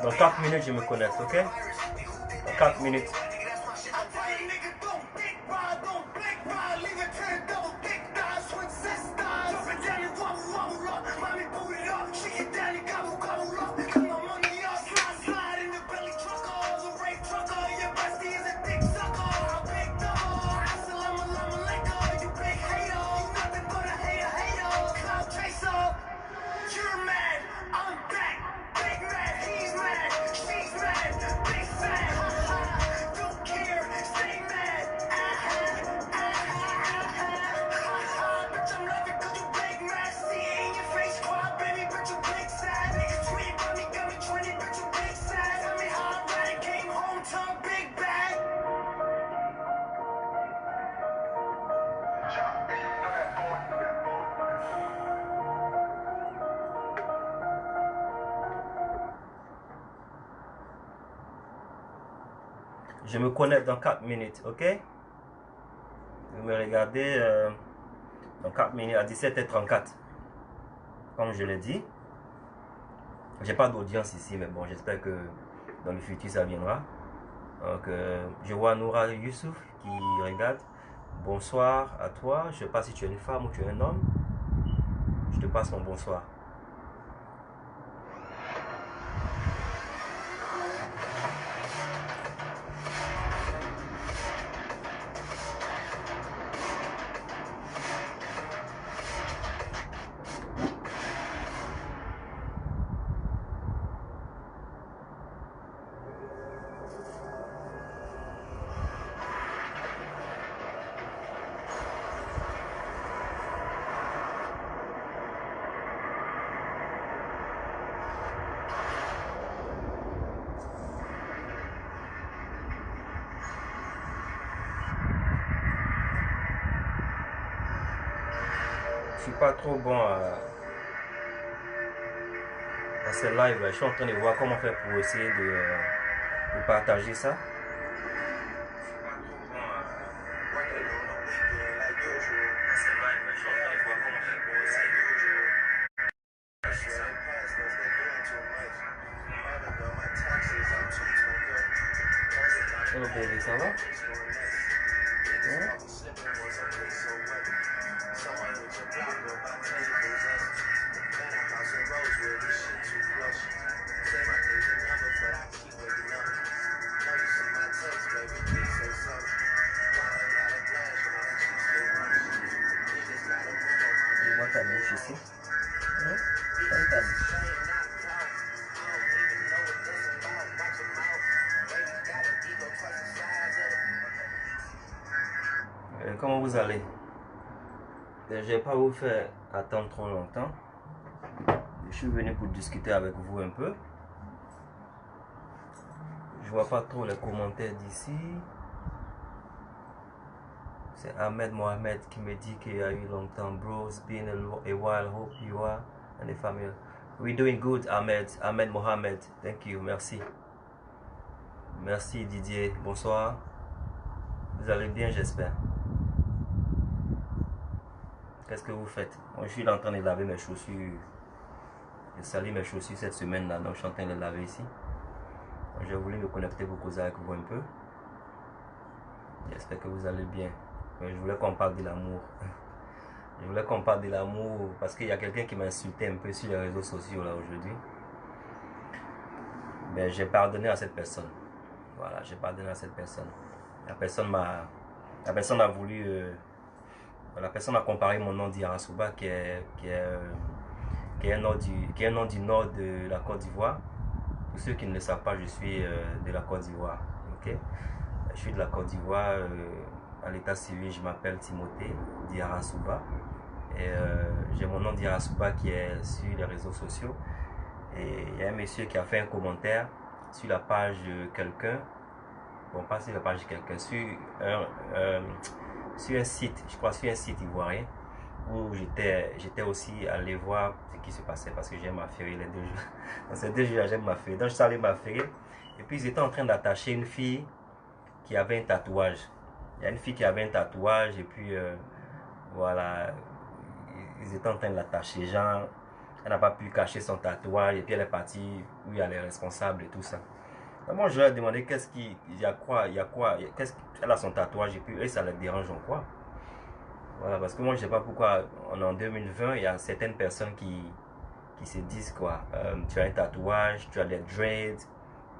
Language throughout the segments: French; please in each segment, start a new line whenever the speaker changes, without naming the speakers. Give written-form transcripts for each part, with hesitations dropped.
Dans 4 minutes, je me connecte, ok? Dans 4 minutes. Je me connecte dans 4 minutes, ok? Vous me regardez dans 4 minutes à 17h34. Comme je l'ai dit. J'ai pas d'audience ici, mais bon, j'espère que dans le futur ça viendra. Donc, je vois Noura Youssouf qui regarde. Bonsoir à toi. Je ne sais pas si tu es une femme ou tu es un homme. Je te passe mon bonsoir. Je suis pas trop bon à ces lives. Je suis en train de voir comment faire pour essayer de partager ça. Hello baby, ça va? Yeah? Je vois ta bouche ici. Hein? Ferme ta bouche. Comment vous allez? Je ne vais pas vous faire attendre trop longtemps. Je suis venu pour discuter avec vous un peu. Je vois pas trop les commentaires d'ici. C'est Ahmed Mohamed qui me dit qu'il y a eu longtemps. Bro, it's been a while. Hope you are and the family. We're doing good, Ahmed. Ahmed Mohamed. Thank you. Merci. Merci Didier. Bonsoir. Vous allez bien, j'espère. Qu'est-ce que vous faites? Moi, je suis en train de laver mes chaussures. J'ai sali mes chaussures cette semaine-là, donc je suis en train de les laver ici. J'ai voulu me connecter pour causer avec vous un peu. J'espère que vous allez bien. Je voulais qu'on parle de l'amour. Je voulais qu'on parle de l'amour parce qu'il y a quelqu'un qui m'a insulté un peu sur les réseaux sociaux là aujourd'hui. Mais j'ai pardonné à cette personne. Voilà, j'ai pardonné à cette personne. La personne a voulu... la personne a comparé mon nom d'Irasuba qui est un nom du nord de la Côte d'Ivoire. Pour ceux qui ne le savent pas, je suis de la Côte d'Ivoire. Okay? Je suis de la Côte d'Ivoire. À l'état civil, je m'appelle Timothée Diarasuba. Et j'ai mon nom d'Irasuba qui est sur les réseaux sociaux. Et il y a un monsieur qui a fait un commentaire sur la page de quelqu'un. Bon, pas sur la page de quelqu'un, sur un site, je crois sur un site ivoirien, où j'étais aussi allé voir ce qui se passait parce que j'aime m'affairer les 2 jours. Dans ces 2 jours, j'aime m'affairer. Donc je suis allé m'affairer. Et puis ils étaient en train d'attacher une fille qui avait un tatouage. Il y a une fille qui avait un tatouage et puis voilà, ils étaient en train de l'attacher. Genre, Elle n'a pas pu cacher son tatouage et puis elle est partie où il y a les responsables et tout ça. Donc moi je leur ai demandé qu'est-ce qu'il y a quoi, qu'est-ce qu'elle a son tatouage et puis eux ça les dérange en quoi. Voilà, parce que moi je sais pas pourquoi en 2020 il y a certaines personnes qui se disent quoi, tu as un tatouage, tu as des dreads,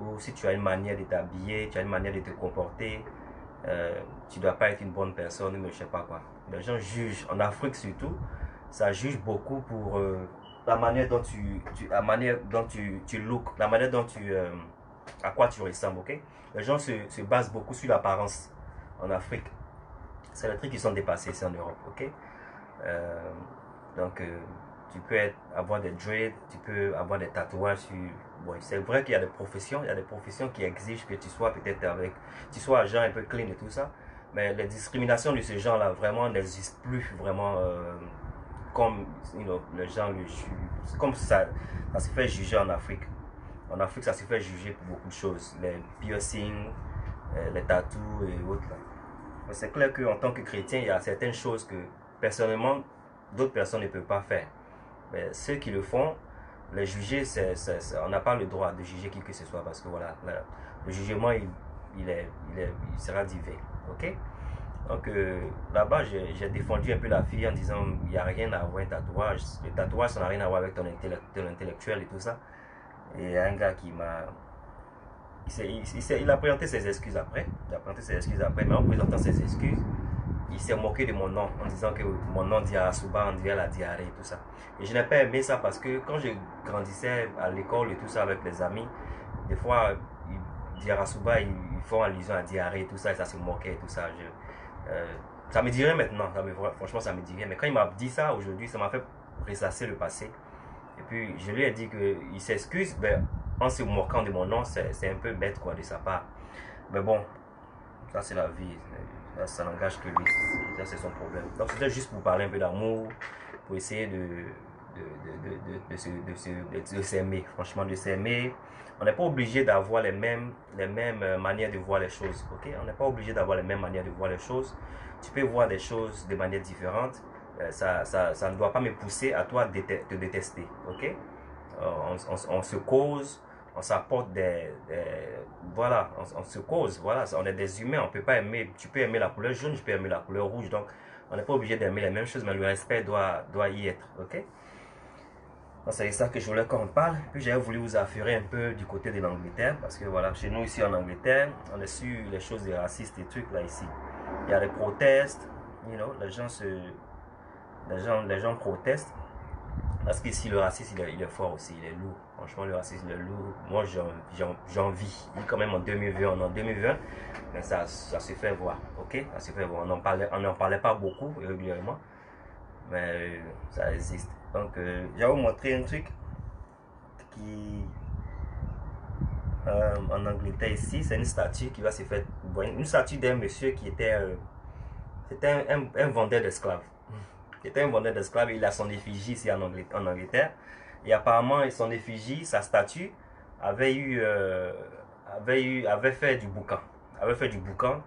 ou si tu as une manière de t'habiller, tu as une manière de te comporter, tu dois pas être une bonne personne, mais je sais pas quoi. Les gens jugent, en Afrique surtout, ça juge beaucoup pour la manière dont tu look, la manière dont à quoi tu ressembles, ok? Les gens se basent beaucoup sur l'apparence en Afrique. C'est les trucs qui sont dépassés ici en Europe, ok? Euh, donc, tu peux avoir des dreads, tu peux avoir des tatouages sur... Bon, c'est vrai qu'il y a des professions qui exigent que tu sois peut-être tu sois un genre un peu clean et tout ça, mais les discriminations de ce genre-là vraiment n'existent plus vraiment comme les gens le jugent, comme ça se fait juger en Afrique. En Afrique, ça se fait juger pour beaucoup de choses, les piercings, les tatous et autres. C'est clair qu'en tant que chrétien, il y a certaines choses que personnellement, d'autres personnes ne peuvent pas faire. Mais ceux qui le font, les juger, on n'a pas le droit de juger qui que ce soit parce que voilà, le jugement, il sera divin. Ok? Donc là-bas, j'ai défendu un peu la fille en disant il n'y a rien à avoir un tatouage. Le tatouage, ça n'a rien à voir avec ton intellectuel et tout ça. Et il y a un gars qui m'a. Il a présenté ses excuses après. Il a présenté ses excuses après, mais en présentant ses excuses, il s'est moqué de mon nom en disant que mon nom dit Arasuba, on dirait la diarrhée et tout ça. Et je n'ai pas aimé ça parce que quand je grandissais à l'école et tout ça avec les amis, des fois, Diarasuba, ils font allusion à diarrhée et tout ça, et ça se moquait et tout ça. Ça me dirait maintenant, franchement, ça me dirait. Mais quand il m'a dit ça aujourd'hui, ça m'a fait ressasser le passé. Et puis, je lui ai dit qu'il s'excuse, ben, en se moquant de mon nom, c'est un peu bête quoi de sa part. Mais bon, ça c'est la vie. Ça n'engage que lui. Ça c'est son problème. Donc c'était juste pour parler un peu d'amour, pour essayer de s'aimer. Franchement, de s'aimer. On n'est pas obligé d'avoir les mêmes manières de voir les choses. Ok? On n'est pas obligé d'avoir les mêmes manières de voir les choses. Tu peux voir des choses de manière différente. Ça ne doit pas me pousser à toi de te détester. Ok? On se cause, on s'apporte voilà, on se cause, voilà, on est des humains, on peut pas aimer, tu peux aimer la couleur jaune, je peux aimer la couleur rouge, donc on n'est pas obligé d'aimer les mêmes choses, mais le respect doit y être, ok? Donc c'est ça que je voulais qu'on parle, puis j'avais voulu vous affirmer un peu du côté de l'Angleterre, parce que voilà, chez nous ici en Angleterre, on est sur les choses des racistes et trucs là ici. Il y a des protestes, les gens protestent, parce qu'ici, le racisme, il est fort aussi, il est lourd. Franchement, le racisme, il est lourd. Moi, j'en vis. Il est quand même en 2020, mais ça se fait voir, ok? Ça se fait voir. On n'en parlait pas beaucoup régulièrement, mais ça existe. Donc, je vais vous montrer un truc qui, en Angleterre ici, c'est une statue qui va se faire, une statue d'un monsieur qui était, c'était un vendeur d'esclaves. Il était un vendeur d'esclaves et il a son effigie ici en Angleterre. Et apparemment, son effigie, sa statue, avait fait du boucan. Avait fait du boucan.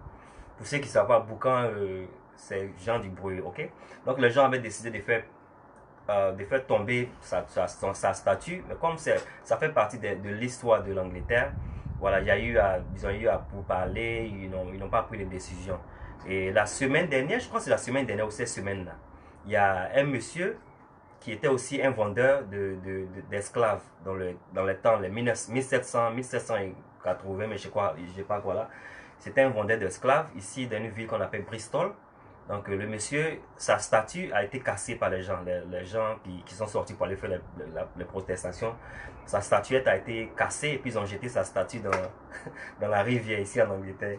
Pour ceux qui ne savent pas, boucan, c'est genre du bruit, ok? Donc les gens avaient décidé de faire tomber sa statue. Mais comme ça fait partie de l'histoire de l'Angleterre, voilà, ils ont eu à pour parler, ils n'ont pas pris de décision. Et la semaine dernière, je crois que c'est la semaine dernière ou cette semaine-là, il y a un monsieur qui était aussi un vendeur d'esclaves dans les temps, les 1700, 1780, mais je sais pas quoi là. C'était un vendeur d'esclaves ici dans une ville qu'on appelle Bristol. Donc le monsieur, sa statue a été cassée par les gens qui sont sortis pour aller faire les protestations. Sa statuette a été cassée et puis ils ont jeté sa statue dans la rivière ici en Angleterre.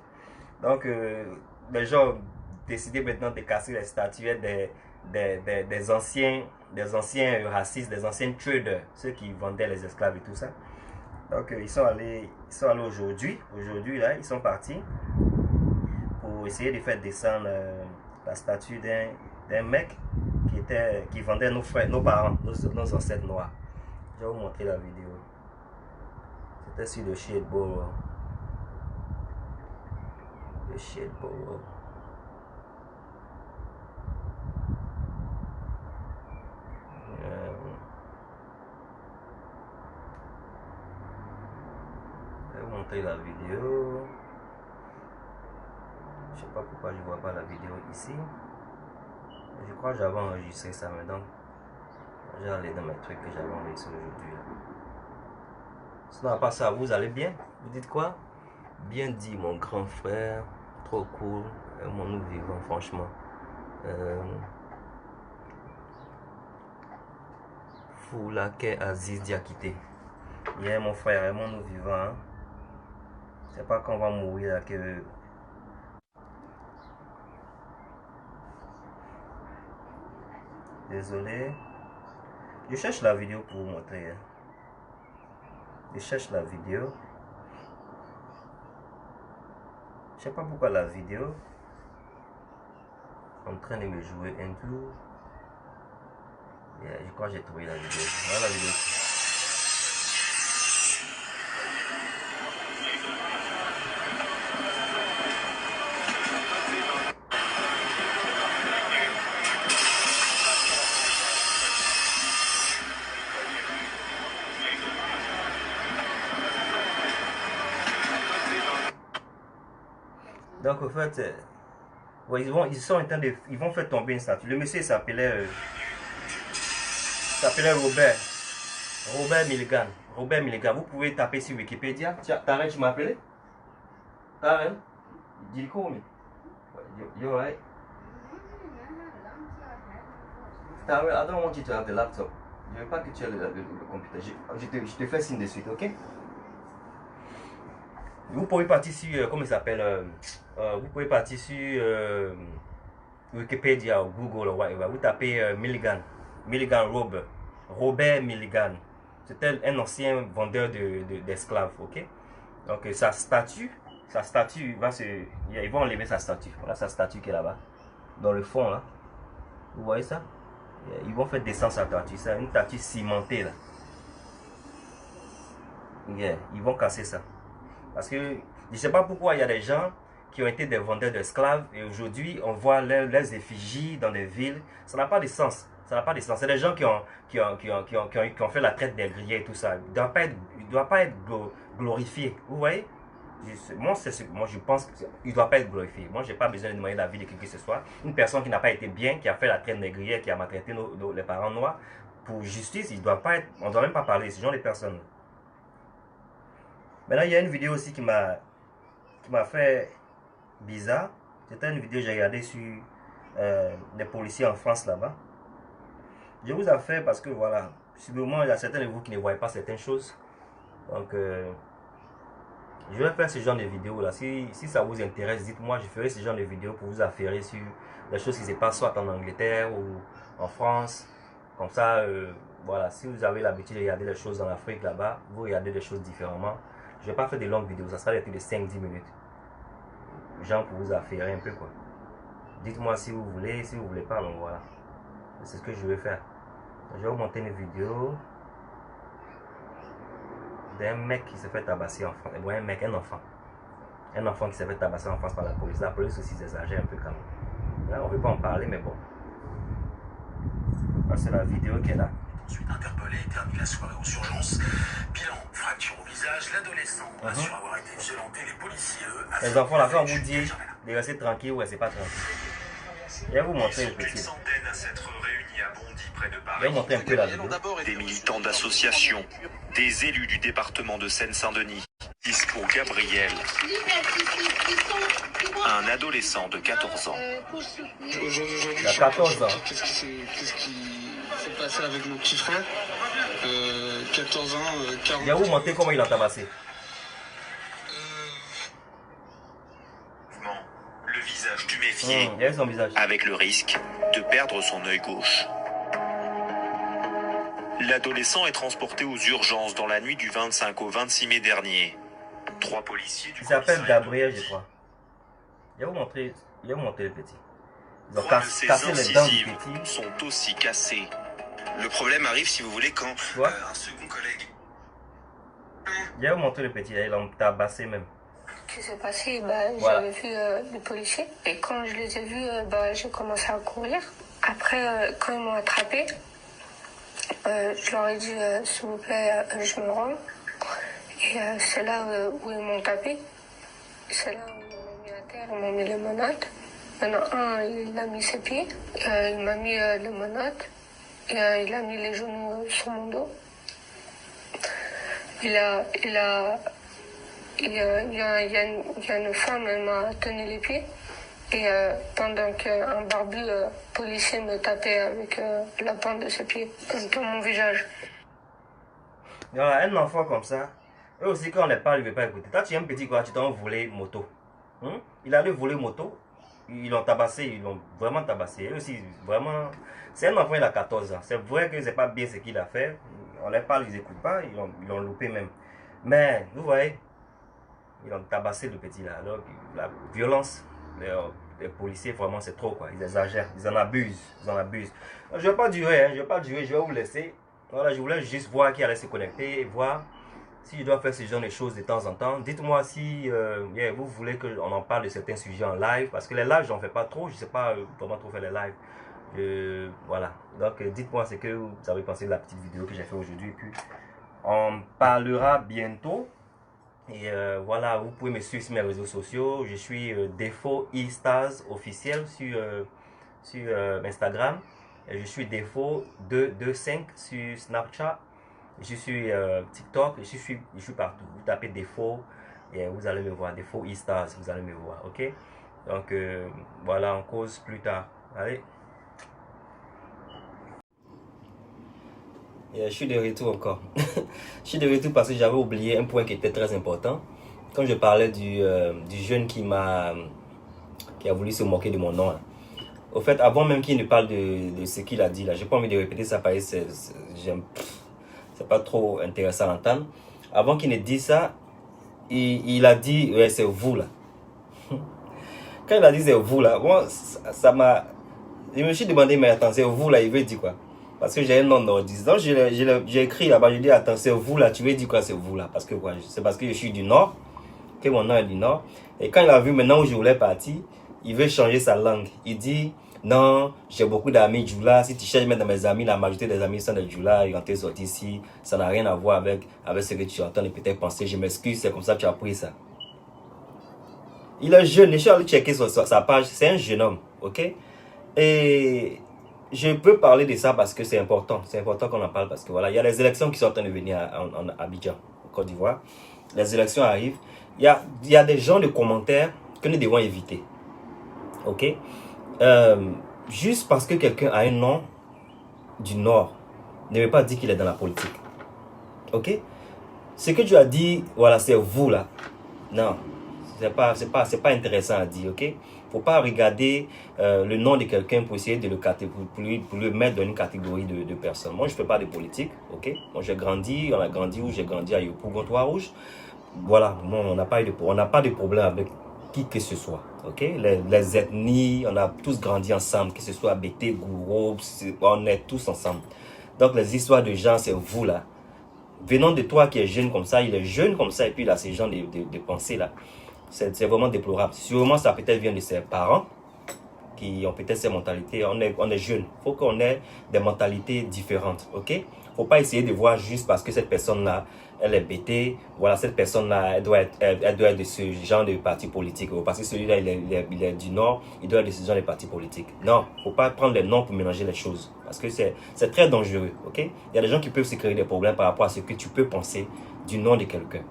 Donc les gens ont décidé maintenant de casser les statuettes des anciens racistes, des anciens traders, ceux qui vendaient les esclaves et tout ça. Donc ils sont allés aujourd'hui, là, ils sont partis pour essayer de faire descendre la statue d'un mec qui vendait nos frères, nos parents, nos ancêtres noirs. Je vais vous montrer la vidéo. C'était sur le Shadeborough. Le Shadeborough. montrer la vidéo. Je sais pas pourquoi je vois pas la vidéo ici. Je crois que j'avais enregistré ça, mais donc j'ai allé dans mes trucs que j'avais enregistré aujourd'hui. Sinon, à part ça, vous allez bien? Vous dites quoi? Bien dit, mon grand frère. Trop cool. Comment nous vivons, franchement. Foulake Aziz Diakité. Yeah, mon frère, comment nous vivons. Hein? C'est pas qu'on va mourir là que. Désolé. Je cherche la vidéo pour vous montrer. Hein. Je cherche la vidéo. Je sais pas pourquoi la vidéo est en train de me jouer un tour. Yeah, je crois que j'ai trouvé la vidéo. Voilà la vidéo. Donc, en fait, ouais, ils vont faire tomber une statue. Le monsieur s'appelait Robert Milligan. Robert Milligan. Vous pouvez taper sur Wikipédia. T'arrêtes, tu m'as appelé? T'arrêtes? Dis quoi, mais? You're right. T'arrêtes, I don't want you to have the laptop. Je veux pas que tu aies le computer. Je te fais signe de suite, ok? Vous pouvez partir sur, comment il s'appelle, vous pouvez partir sur Wikipédia ou Google ou whatever. Vous tapez Milligan Robert Milligan. C'était un ancien vendeur d'esclaves, ok? Donc sa statue ils vont enlever sa statue. Voilà sa statue qui est là-bas, dans le fond là. Vous voyez ça? Ils vont faire descendre sa statue. C'est une statue cimentée là. Yeah, ils vont casser ça. Parce que je ne sais pas pourquoi il y a des gens qui ont été des vendeurs d'esclaves et aujourd'hui on voit leurs effigies dans des villes. Ça n'a pas de sens. Ça n'a pas de sens. C'est des gens qui ont fait la traite des grillés et tout ça. Il ne doit pas être glorifié. Vous voyez? Moi, je pense qu'il ne doit pas être glorifié. Moi, je n'ai pas besoin de demander la vie de qui que ce soit. Une personne qui n'a pas été bien, qui a fait la traite des grillés, qui a maltraité les parents noirs, pour justice, il doit pas être, on ne doit même pas parler de ce genre de personnes. Maintenant, il y a une vidéo aussi qui m'a fait bizarre. C'était une vidéo que j'ai regardée sur les policiers en France là-bas. Je vous ai fait parce que voilà, sûrement il y a certains de vous qui ne voient pas certaines choses. Donc, je vais faire ce genre de vidéos là. Si ça vous intéresse, dites-moi, je ferai ce genre de vidéos pour vous affairer sur les choses qui se passent soit en Angleterre ou en France. Comme ça, voilà, si vous avez l'habitude de regarder les choses en Afrique là-bas, vous regardez les choses différemment. Je ne vais pas faire de longues vidéos, ça sera des trucs de 5-10 minutes. Genre pour vous affairer un peu quoi. Dites-moi si vous voulez pas, donc voilà. C'est ce que je vais faire. Je vais vous montrer une vidéo d'un mec qui s'est fait tabasser en France. Bon, un enfant. Un enfant qui s'est fait tabasser en France par la police. La police aussi exagère un peu quand même. Là, on ne veut pas en parler, mais bon. C'est la vidéo qui est là.
Ensuite interpellé et termine la soirée aux urgences. Bilan, fracture au visage, l'adolescent assure avoir été violenté, les policiers, eux,
les enfants, là, quand on vous dit de rester tranquille, ouais, c'est pas tranquille. Je vais vous montrer le petit.
Une centaine à s'être réunis à Bondy, près de Paris.
Je vais vous montrer un peu la vidéo.
Des militants d'associations, des élus du département de Seine-Saint-Denis. Pour Gabriel, un adolescent de 14 ans.
Il a 14 ans.
Qu'est-ce qui s'est passé avec mon petit frère 14 ans, 40 ans.
Je vais vous montrer comment il a tabassé.
Le visage tuméfié,
Il a son visage.
avec le risque de perdre son œil gauche. L'adolescent est transporté aux urgences dans la nuit du 25 au 26 mai dernier. 3 policiers du
Il s'appelle Gabriel, je crois. Je vais vous montrer le petit. Ils ont cassé les dents du petit.
Sont aussi cassés. Le problème arrive, si vous voulez, quand un second collègue...
Je vais vous montrer le petit, ils l'ont tabassé même.
Ce qui s'est passé, j'avais vu les policiers et quand je les ai vus, j'ai commencé à courir. Après, quand ils m'ont attrapé, je leur ai dit s'il vous plaît, je me rends. Et c'est là où ils m'ont tapé. C'est là où ils m'ont mis à terre, ils m'ont mis les menottes. Maintenant, il a mis ses pieds, il m'a mis les menottes, il a mis les genoux sur mon dos. Il y a une femme, elle m'a tenu les pieds. Et pendant qu'un barbu policier me tapait avec la pointe de ses pieds dans mon visage.
Voilà, un enfant comme ça, eux aussi quand on n'est pas, il ne veut pas écouter. Toi tu es un petit quoi, tu t'en volé moto. Il allait voler moto, ils l'ont tabassé, ils l'ont vraiment tabassé. Eux aussi, vraiment, c'est un enfant, il a 14 ans. C'est vrai que c'est pas bien ce qu'il a fait. On les parle, ils n'écoutent pas, ils l'ont loupé même. Mais, vous voyez, ils ont tabassé le petit là. Alors, la violence, les policiers, vraiment, c'est trop quoi. Ils exagèrent, ils en abusent, ils en abusent. Je ne vais pas durer, hein, je vais vous laisser. Voilà, je voulais juste voir qui allait se connecter et voir si je dois faire ce genre de choses de temps en temps. Dites-moi si vous voulez qu'on en parle de certains sujets en live. Parce que les lives, j'en fais pas trop. Je ne sais pas comment trop faire les lives. Voilà. Donc, dites-moi ce que vous avez pensé de la petite vidéo que j'ai fait aujourd'hui. Et puis, on parlera bientôt. Et voilà, vous pouvez me suivre sur mes réseaux sociaux. Je suis Defo eStars officiel sur Instagram. Et je suis Defo 225 sur Snapchat. Je suis TikTok. Je suis partout. Vous tapez Defo et vous allez me voir. Defo eStars, vous allez me voir. Ok? Donc voilà, on cause plus tard. Allez. Je suis de retour encore. Je suis de retour parce que j'avais oublié un point qui était très important. Quand je parlais du jeune qui a voulu se moquer de mon nom. Là. Au fait, avant même qu'il ne parle de ce qu'il a dit là, j'ai pas envie de répéter ça parce que c'est pas trop intéressant à entendre. Avant qu'il ne dise ça, il a dit ouais, c'est vous là. Quand il a dit c'est vous là, moi ça m'a. Je me suis demandé, mais attends, c'est vous là, il veut dire quoi? Parce que j'ai un nom nordiste. Donc j'ai écrit là-bas, je dis attends, c'est vous là, tu veux dire quoi, c'est vous là? Parce que quoi, c'est parce que je suis du Nord, que mon nom est du Nord. Et quand il a vu maintenant où je voulais partir, il veut changer sa langue. Il dit non, j'ai beaucoup d'amis Djoula. Si tu cherches même dans mes amis, la majorité des amis sont des Djoula. Ils ont été sortis ici. Ça n'a rien à voir avec ce que tu entends et peut-être penser. Je m'excuse, c'est comme ça que tu as pris ça. Il est jeune, je suis allé checker sa page. C'est un jeune homme, ok? Et je peux parler de ça parce que c'est important. C'est important qu'on en parle parce que voilà, il y a les élections qui sont en train de venir en Abidjan, en Côte d'Ivoire. Les élections arrivent. Il y a des gens de commentaires que nous devons éviter. Ok? Juste parce que quelqu'un a un nom du Nord ne veut pas dire qu'il est dans la politique. Ok? Ce que tu as dit, voilà, c'est vous là. Non, c'est pas intéressant à dire, ok? Faut pas regarder le nom de quelqu'un pour essayer de pour le mettre dans une catégorie de personnes. Moi, je fais pas de politique, ok? Moi, on a grandi où j'ai grandi à Yopougon-Trois Rouges. Voilà, bon, on n'a pas de problème avec qui que ce soit, ok? Les ethnies, on a tous grandi ensemble, que ce soit Bété, Gouro, on est tous ensemble. Donc, les histoires de gens, c'est vous là. Venant de toi qui est jeune comme ça, il est jeune comme ça, et puis il a ces gens de pensée là. C'est vraiment déplorable. Sûrement, ça peut-être vient de ses parents qui ont peut-être ces mentalités. On est jeunes. Il faut qu'on ait des mentalités différentes. Ok? Il ne faut pas essayer de voir juste parce que cette personne-là, elle est bêtée. Voilà, cette personne-là, elle doit être de ce genre de parti politique. Ou parce que celui-là, il est du Nord, il doit être de ce genre de parti politique. Non, il ne faut pas prendre les noms pour mélanger les choses. Parce que c'est très dangereux. Ok? Il y a des gens qui peuvent se créer des problèmes par rapport à ce que tu peux penser du nom de quelqu'un.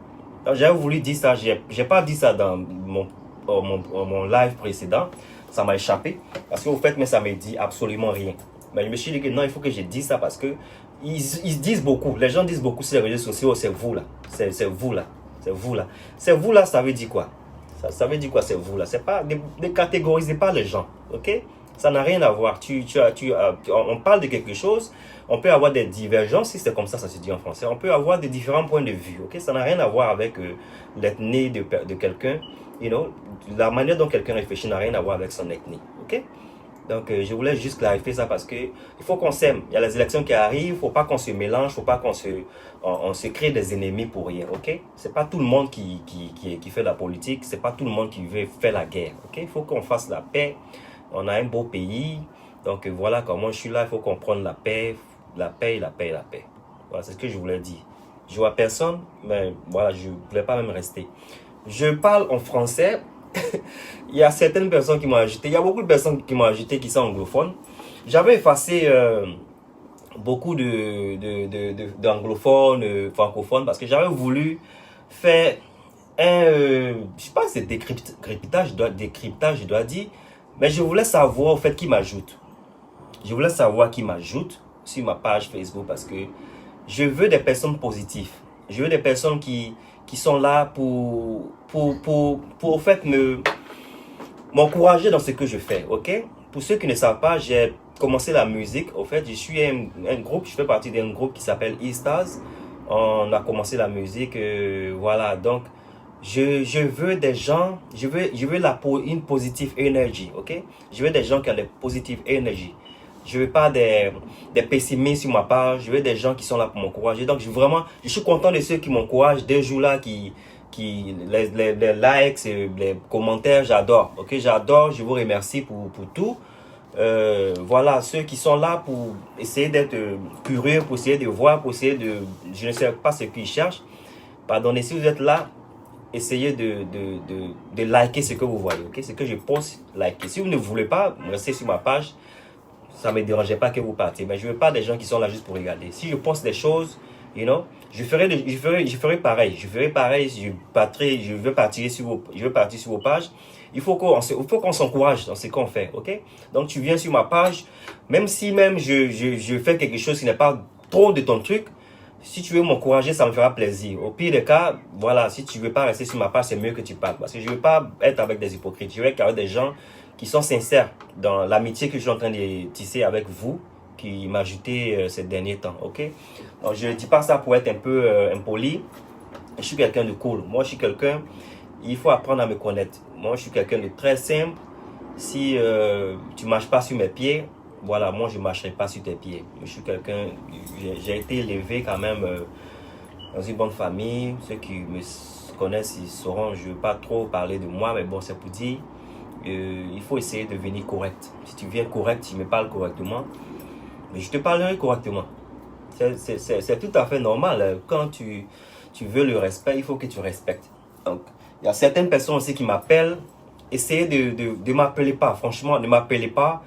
J'avais voulu dire ça, j'ai pas dit ça dans mon live précédent, ça m'a échappé, parce qu'au fait, mais ça me dit absolument rien. Mais je me suis dit que non, il faut que je dise ça parce que ils disent beaucoup, les gens disent beaucoup sur les réseaux sociaux, c'est vous là, c'est vous là, c'est vous là. C'est vous là, ça veut dire quoi? Ça veut dire quoi, c'est vous là? C'est pas, ne catégorisez pas les gens, ok? Ça n'a rien à voir. On parle de quelque chose, on peut avoir des divergences, si c'est comme ça se dit en français. On peut avoir des différents points de vue, ok? Ça n'a rien à voir avec l'ethnie de quelqu'un. You know, la manière dont quelqu'un réfléchit n'a rien à voir avec son ethnie, ok? Donc, je voulais juste clarifier ça parce que il faut qu'on s'aime. Il y a les élections qui arrivent, il ne faut pas qu'on se mélange, il ne faut pas qu'on se crée des ennemis pour rien, ok? C'est pas tout le monde qui fait la politique, c'est pas tout le monde qui veut faire la guerre, ok? Il faut qu'on fasse la paix. On a un beau pays, donc voilà comment je suis là, il faut qu'on prenne la paix, la paix, la paix, la paix. Voilà, c'est ce que je voulais dire. Je vois personne, mais voilà, je ne voulais pas même rester. Je parle en français. Il y a certaines personnes qui m'ont ajouté. Il y a beaucoup de personnes qui m'ont ajouté qui sont anglophones. J'avais effacé beaucoup d'anglophones, francophones, parce que j'avais voulu faire je sais pas si c'est décryptage, je dois dire, mais je voulais savoir au fait qui m'ajoute. Je voulais savoir qui m'ajoute sur ma page Facebook parce que je veux des personnes positives. Je veux des personnes qui sont là pour au fait m'encourager dans ce que je fais, ok? Pour ceux qui ne savent pas, j'ai commencé la musique. Au fait, je suis un groupe, je fais partie d'un groupe qui s'appelle E-Stars. On a commencé la musique, voilà. Donc, je veux des gens, je veux une positive énergie, ok? Je veux des gens qui ont des positive énergie. Je veux pas des pessimistes sur ma page. Je veux des gens qui sont là pour m'encourager. Donc, je suis content de ceux qui m'encouragent, des jours là les likes, les commentaires, j'adore. Ok, j'adore. Je vous remercie pour tout. Voilà, ceux qui sont là pour essayer d'être curieux, pour essayer de voir, pour essayer je ne sais pas ce qu'ils cherchent. Pardonnez, si vous êtes là, essayez de liker ce que vous voyez, ok? Ce que je poste, likez. Si vous ne voulez pas, restez sur ma page. Ça ne me dérangeait pas que vous partiez. Mais je ne veux pas des gens qui sont là juste pour regarder. Si je poste des choses, je ferai pareil. Je ferai pareil. Je veux partir sur vos pages. Il faut qu'on s'encourage dans ce qu'on fait, ok? Donc, tu viens sur ma page. Même si je fais quelque chose qui n'est pas trop de ton truc, si tu veux m'encourager, ça me fera plaisir. Au pire des cas, voilà, si tu ne veux pas rester sur ma page, c'est mieux que tu partes. Parce que je ne veux pas être avec des hypocrites. Je veux être avec des gens qui sont sincères dans l'amitié que je suis en train de tisser avec vous, qui m'a ajouté ces derniers temps, ok? Donc, je ne dis pas ça pour être un peu impoli. Je suis quelqu'un de cool. Moi, je suis quelqu'un, il faut apprendre à me connaître. Moi, je suis quelqu'un de très simple. Si tu ne marches pas sur mes pieds, voilà, moi, je ne marcherai pas sur tes pieds. Je suis quelqu'un, j'ai été élevé quand même dans une bonne famille. Ceux qui me connaissent, ils sauront, je ne veux pas trop parler de moi, mais bon, c'est pour dire, il faut essayer de venir correct. Si tu viens correct, tu me parles correctement, mais je te parlerai correctement. C'est tout à fait normal. Quand tu veux le respect, il faut que tu respectes. Donc, il y a certaines personnes aussi qui m'appellent. Essayez de m'appeler pas. Franchement, ne m'appelez pas.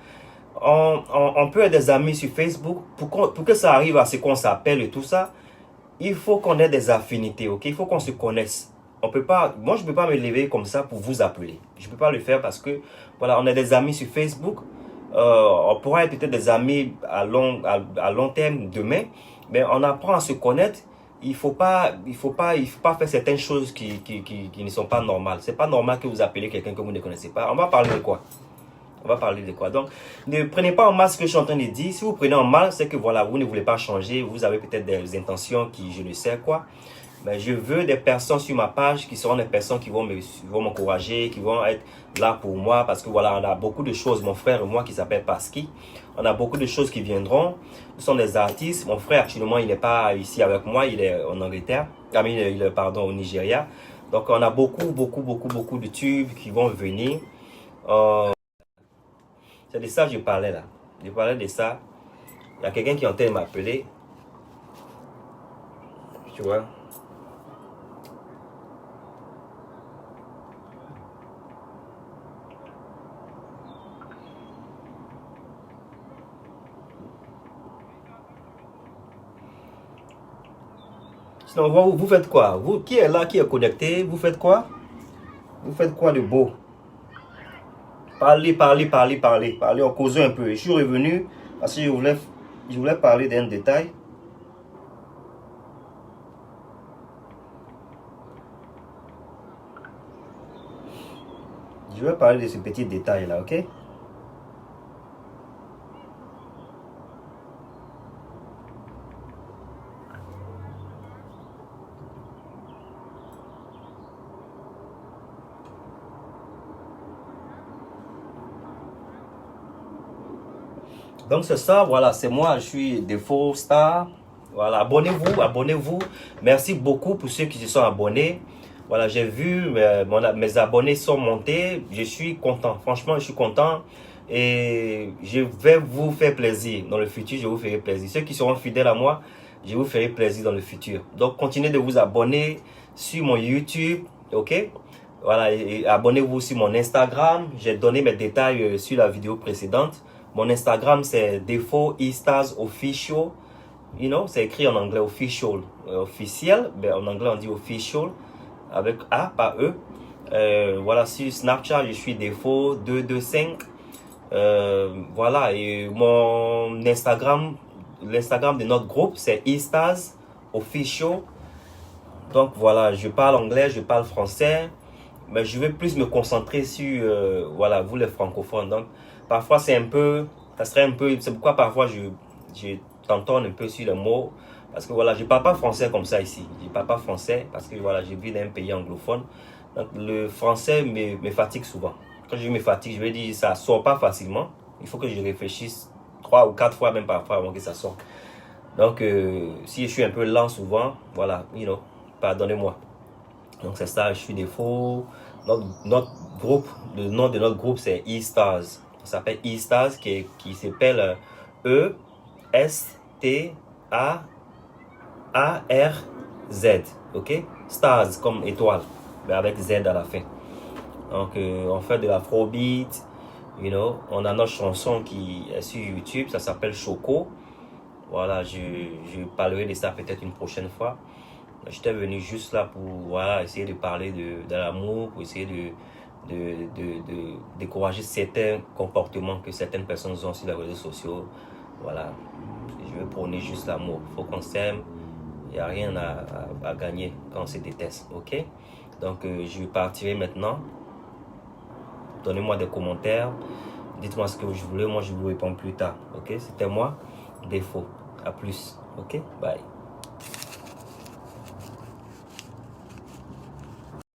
On peut être des amis sur Facebook. Pour que ça arrive à ce qu'on s'appelle et tout ça, il faut qu'on ait des affinités, ok? Il faut qu'on se connaisse. Moi, je ne peux pas me lever comme ça pour vous appeler. Je ne peux pas le faire parce que, voilà, on est des amis sur Facebook. On pourra être peut-être des amis à long terme demain, mais on apprend à se connaître. Il faut pas faire certaines choses qui ne sont pas normales. C'est pas normal que vous appelez quelqu'un que vous ne connaissez pas. On va parler de quoi? Donc, ne prenez pas en mal ce que je suis en train de dire. Si vous prenez en mal, c'est que voilà, vous ne voulez pas changer. Vous avez peut-être des intentions qui, je ne sais quoi. Mais je veux des personnes sur ma page qui seront des personnes qui vont m'encourager, qui vont être là pour moi. Parce que voilà, on a beaucoup de choses, mon frère et moi qui s'appelle Pasky. On a beaucoup de choses qui viendront. Nous sommes des artistes. Mon frère, actuellement, il n'est pas ici avec moi. Il est en Angleterre. Il est, pardon, au Nigeria. Donc, on a beaucoup de tubes qui vont venir. C'est de ça que je parlais là. Je parlais de ça. Il y a quelqu'un qui est en train de m'appeler. Tu vois? Sinon, vous faites quoi? Vous qui est là, qui est connecté, vous faites quoi? Vous faites quoi de beau? Parlez, on cause un peu. Je suis revenu parce que je voulais parler d'un détail. Je vais parler de ce petit détail là, ok? Donc c'est ça, voilà, c'est moi, je suis Defo Star. Voilà, abonnez-vous. Merci beaucoup pour ceux qui se sont abonnés. Voilà, j'ai vu, mes abonnés sont montés. Je suis content, franchement, je suis content. Et je vais vous faire plaisir. Dans le futur, je vous ferai plaisir. Ceux qui seront fidèles à moi, je vous ferai plaisir dans le futur. Donc, continuez de vous abonner sur mon YouTube, ok? Voilà, et abonnez-vous sur mon Instagram. J'ai donné mes détails sur la vidéo précédente. Mon Instagram, c'est Defo Estars Official. You know, c'est écrit en anglais official, officiel. Mais en anglais, on dit official avec A, pas E. Voilà, sur Snapchat, je suis Defo 225. Voilà, et mon Instagram, l'Instagram de notre groupe, c'est Estars Official. Donc voilà, je parle anglais, je parle français, mais je vais plus me concentrer sur, voilà, vous les francophones. Donc parfois c'est un peu, ça serait un peu, c'est pourquoi parfois je t'entends un peu sur les mots, parce que voilà, je parle pas français comme ça ici. Je parle pas français parce que voilà, je vis dans un pays anglophone. Donc le français me fatigue souvent. Quand je me fatigue, je vais dire ça sort pas facilement. Il faut que je réfléchisse 3 ou 4 fois même parfois avant que ça sorte. Donc si je suis un peu lent souvent, voilà, you know, pardonnez-moi. Donc c'est ça, je suis Defo. Notre groupe, le nom de notre groupe c'est Estars. Ça s'appelle Estars qui s'appelle E-S-T-A-A-R-Z. Ok? Stars comme étoile, mais avec Z à la fin. Donc on fait de l'afrobeat, you know. On a notre chanson qui est sur YouTube, ça s'appelle Choco. Voilà, je parlerai de ça peut-être une prochaine fois. J'étais venu juste là pour voilà, essayer de parler de l'amour, pour essayer de décourager certains comportements que certaines personnes ont sur les réseaux sociaux. Voilà, je veux prôner juste l'amour. Il faut qu'on s'aime. Il n'y a rien à gagner quand on se déteste. Ok? Donc, je partirai maintenant. Donnez-moi des commentaires. Dites-moi ce que vous voulez. Moi, je vous réponds plus tard. Ok? C'était moi, Defo. À plus. Ok? Bye.